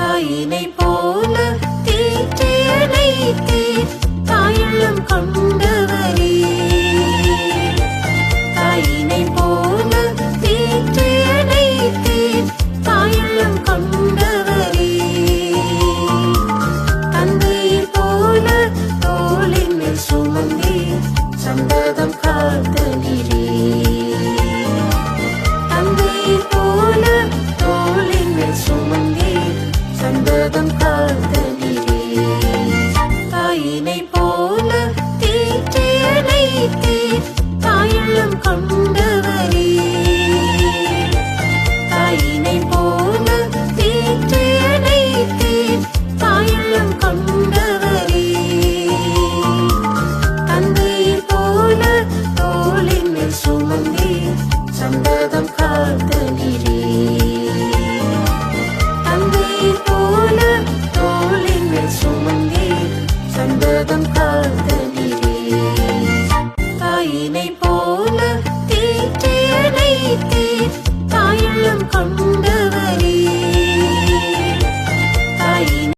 தாயினை போல தீற்றியணைத்தீர் தாயுள்ளம் கொண்டவரே. தாயினை போல தீற்றியணைத்தீர் தாயுள்ளம் கொண்டவரே. தந்தையை போல தோளின் மேல் சுமந்தே சந்ததம் காத்தனிரே. தந்தையை போல தோளின் மேல் சுமந்தே சந்ததம் காத்தனிரே. தாயினை போல தீற்றியணைத்தீர் தாயுள்ளம் கொண்டவரே. தாயினை போல தீற்றியணைத்தீர் தாயுள்ளம் கொண்டவரே. தந்தையை போல தோளின் மேல் சுமந்தே சந்ததம் காத்தனிரே. தந்தையை போல தோளின் மேல் சுமந்தே சந்ததம் காத்தனிரே. தாயினை போல தீற்றியணைத்தீர் தாயுள்ளம் கொண்ட